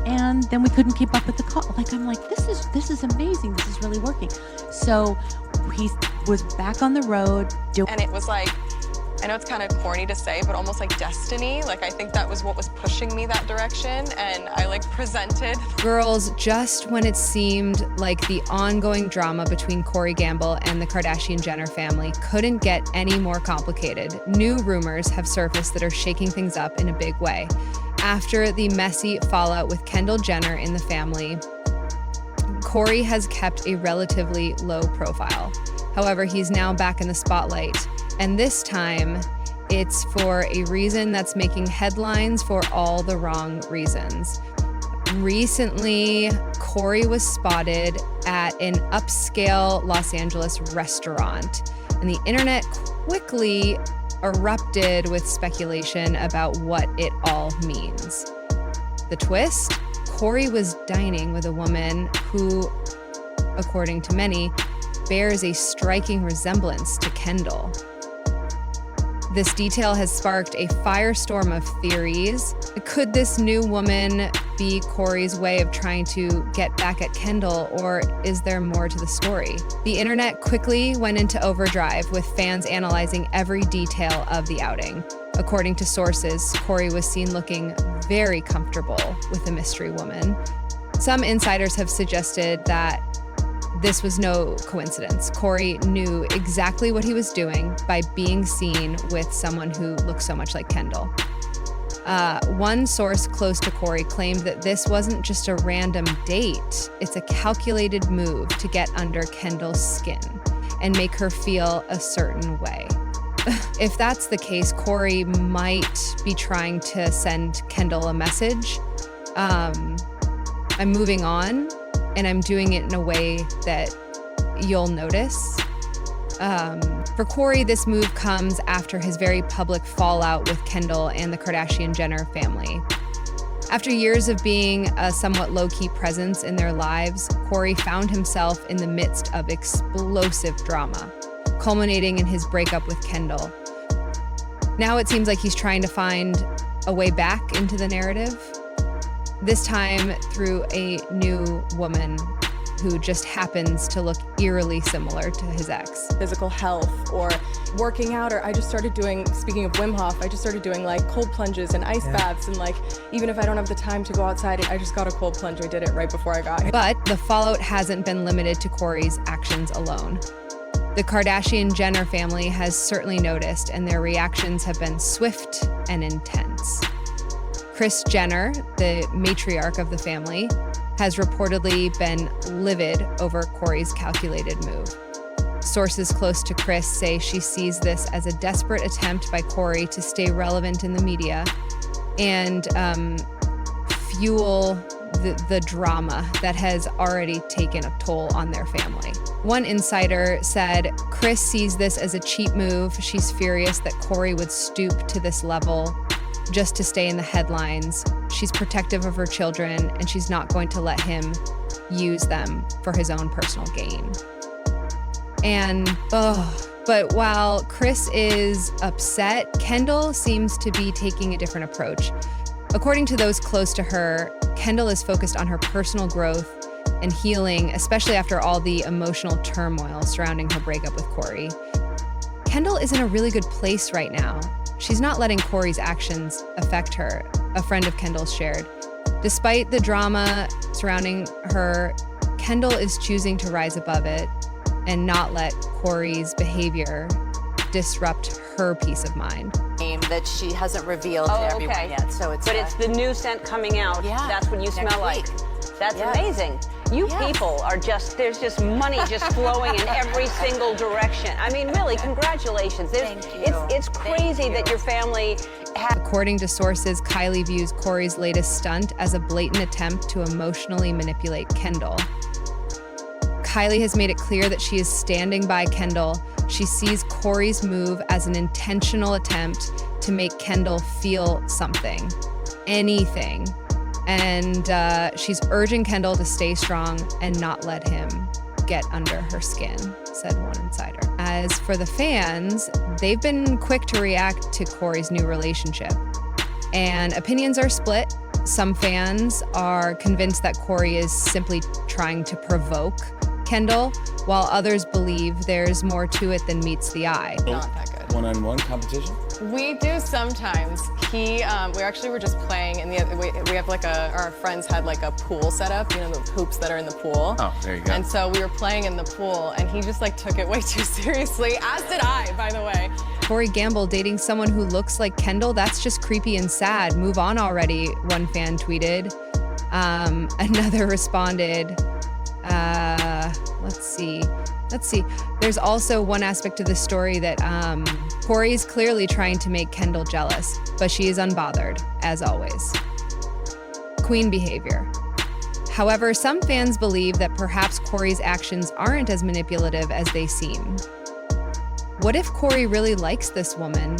and then we couldn't keep up with the call. Like, I'm like, this is amazing. This is really working. So he was back on the road. And it was like, I know it's kind of corny to say, but almost like destiny. Like, I think that was what was pushing me that direction, and I like presented. Girls, just when it seemed like the ongoing drama between Corey Gamble and the Kardashian Jenner family couldn't get any more complicated, new rumors have surfaced that are shaking things up in a big way. After the messy fallout with Kendall Jenner in the family, Corey has kept a relatively low profile. However, he's now back in the spotlight, and this time it's for a reason that's making headlines for all the wrong reasons. Recently, Corey was spotted at an upscale Los Angeles restaurant, and the internet quickly erupted with speculation about what it all means. The twist? Corey was dining with a woman who, according to many, bears a striking resemblance to Kendall. This detail has sparked a firestorm of theories. Could this new woman be Corey's way of trying to get back at Kendall, or is there more to the story? The internet quickly went into overdrive, with fans analyzing every detail of the outing. According to sources, Corey was seen looking very comfortable with the mystery woman. Some insiders have suggested that this was no coincidence. Corey knew exactly what he was doing by being seen with someone who looks so much like Kendall. One source close to Corey claimed that this wasn't just a random date. It's a calculated move to get under Kendall's skin and make her feel a certain way. If that's the case, Corey might be trying to send Kendall a message. I'm moving on, and I'm doing it in a way that you'll notice. For Corey, this move comes after his very public fallout with Kendall and the Kardashian Jenner family. After years of being a somewhat low-key presence in their lives, Corey found himself in the midst of explosive drama, culminating in his breakup with Kendall. Now it seems like he's trying to find a way back into the narrative, this time through a new woman who just happens to look eerily similar to his ex. Physical health or working out, or I just started doing, speaking of Wim Hof, I just started doing like cold plunges and ice baths, and like even if I don't have the time to go outside, I just got a cold plunge. I did it right before I got here. But the fallout hasn't been limited to Corey's actions alone. The Kardashian Jenner family has certainly noticed, and their reactions have been swift and intense. Kris Jenner, the matriarch of the family, has reportedly been livid over Corey's calculated move. Sources close to Kris say she sees this as a desperate attempt by Corey to stay relevant in the media and fuel the drama that has already taken a toll on their family. One insider said Kris sees this as a cheap move. She's furious that Corey would stoop to this level just to stay in the headlines. She's protective of her children, and she's not going to let him use them for his own personal gain. But while Kris is upset, Kendall seems to be taking a different approach. According to those close to her, Kendall is focused on her personal growth and healing, especially after all the emotional turmoil surrounding her breakup with Corey. Kendall is in a really good place right now. She's not letting Corey's actions affect her, a friend of Kendall's shared. Despite the drama surrounding her, Kendall is choosing to rise above it and not let Corey's behavior disrupt her peace of mind. That she hasn't revealed to everyone yet. So it's it's the new scent coming out. Yeah, that's what you smell like. That's amazing. You people are there's just money just flowing in every single direction. I mean, really, congratulations. Thank you. It's crazy that your family According to sources, Kylie views Corey's latest stunt as a blatant attempt to emotionally manipulate Kendall. Kylie has made it clear that she is standing by Kendall. She sees Corey's move as an intentional attempt to make Kendall feel something, anything. And she's urging Kendall to stay strong and not let him get under her skin, said one insider. As for the fans, they've been quick to react to Corey's new relationship. And opinions are split. Some fans are convinced that Corey is simply trying to provoke Kendall, while others believe there's more to it than meets the eye. Not that good. One-on-one competition? We do sometimes. We actually were just playing, and we have like our friends had like a pool set up, you know, the hoops that are in the pool. Oh, there you go. And so we were playing in the pool, and he just like took it way too seriously, as did I, by the way. Corey Gamble dating someone who looks like Kendall? That's just creepy and sad. Move on already, one fan tweeted. Another responded, let's see. There's also one aspect to this story that Corey's clearly trying to make Kendall jealous, but she is unbothered, as always. Queen behavior. However, some fans believe that perhaps Corey's actions aren't as manipulative as they seem. What if Corey really likes this woman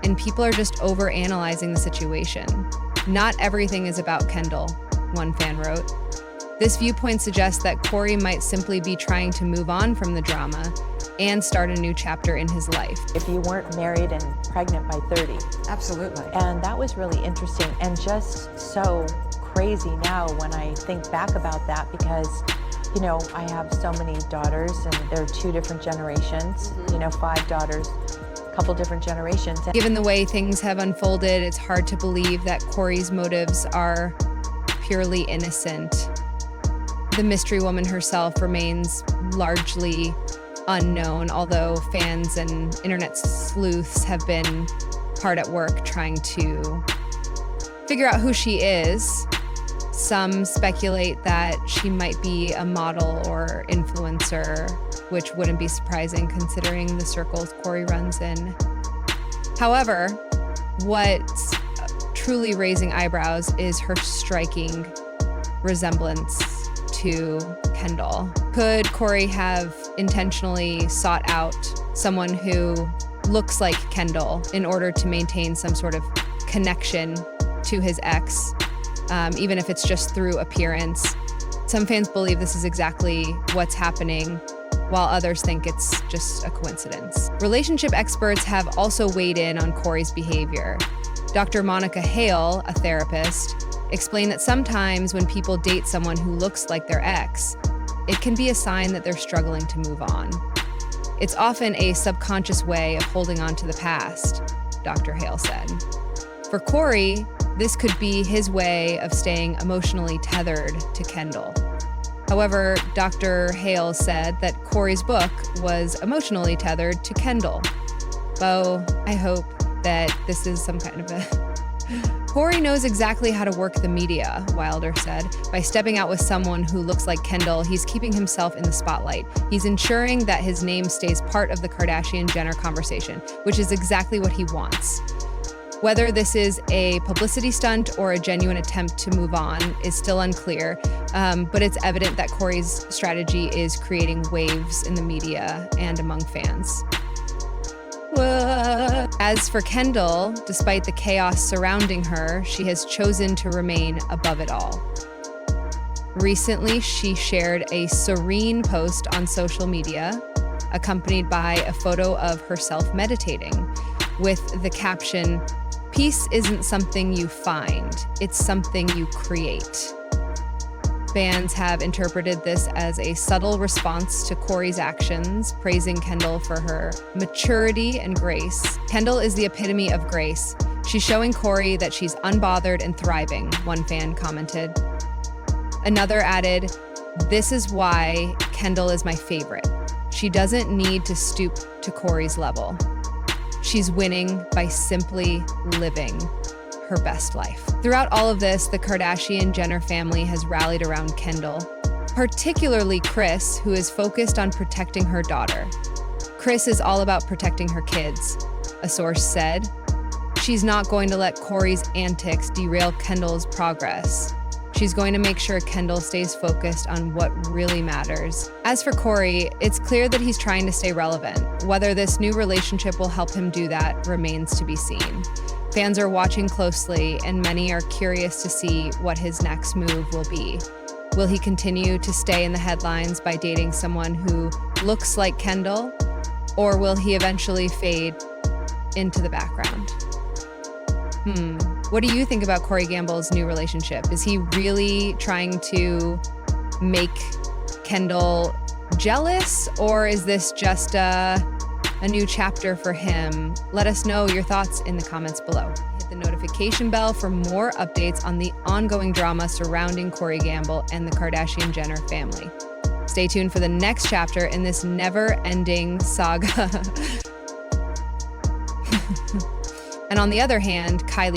and people are just overanalyzing the situation? Not everything is about Kendall, one fan wrote. This viewpoint suggests that Corey might simply be trying to move on from the drama and start a new chapter in his life. If you weren't married and pregnant by 30. Absolutely. And that was really interesting and just so crazy now when I think back about that, because, you know, I have so many daughters and they're 2 different generations, you know, 5 daughters, a couple different generations. Given the way things have unfolded, it's hard to believe that Corey's motives are purely innocent. The mystery woman herself remains largely unknown, although fans and internet sleuths have been hard at work trying to figure out who she is. Some speculate that she might be a model or influencer, which wouldn't be surprising considering the circles Corey runs in. However, what's truly raising eyebrows is her striking resemblance to Kendall. Could Corey have intentionally sought out someone who looks like Kendall in order to maintain some sort of connection to his ex, even if it's just through appearance? Some fans believe this is exactly what's happening, while others think it's just a coincidence. Relationship experts have also weighed in on Corey's behavior. Dr. Monica Hale, a therapist, explained that sometimes when people date someone who looks like their ex, it can be a sign that they're struggling to move on. It's often a subconscious way of holding on to the past, Dr. Hale said. For Corey, this could be his way of staying emotionally tethered to Kendall. However, Dr. Hale said that Corey's book was emotionally tethered to Kendall. Bo, I hope that this is some kind of a... Corey knows exactly how to work the media, Wilder said. By stepping out with someone who looks like Kendall, he's keeping himself in the spotlight. He's ensuring that his name stays part of the Kardashian-Jenner conversation, which is exactly what he wants. Whether this is a publicity stunt or a genuine attempt to move on is still unclear, but it's evident that Corey's strategy is creating waves in the media and among fans. As for Kendall, despite the chaos surrounding her, she has chosen to remain above it all. Recently, she shared a serene post on social media, accompanied by a photo of herself meditating, with the caption, "Peace isn't something you find, it's something you create." Fans have interpreted this as a subtle response to Corey's actions, praising Kendall for her maturity and grace. Kendall is the epitome of grace. She's showing Corey that she's unbothered and thriving, one fan commented. Another added, "This is why Kendall is my favorite. She doesn't need to stoop to Corey's level. She's winning by simply living her best life." Throughout all of this, the Kardashian-Jenner family has rallied around Kendall, particularly Kris, who is focused on protecting her daughter. Kris is all about protecting her kids, a source said. She's not going to let Corey's antics derail Kendall's progress. She's going to make sure Kendall stays focused on what really matters. As for Corey, it's clear that he's trying to stay relevant. Whether this new relationship will help him do that remains to be seen. Fans are watching closely, and many are curious to see what his next move will be. Will he continue to stay in the headlines by dating someone who looks like Kendall, or will he eventually fade into the background? What do you think about Corey Gamble's new relationship? Is he really trying to make Kendall jealous, or is this just a new chapter for him? Let us know your thoughts in the comments below. Hit the notification bell for more updates on the ongoing drama surrounding Corey Gamble and the Kardashian Jenner family. Stay tuned for the next chapter in this never-ending saga. And on the other hand, Kylie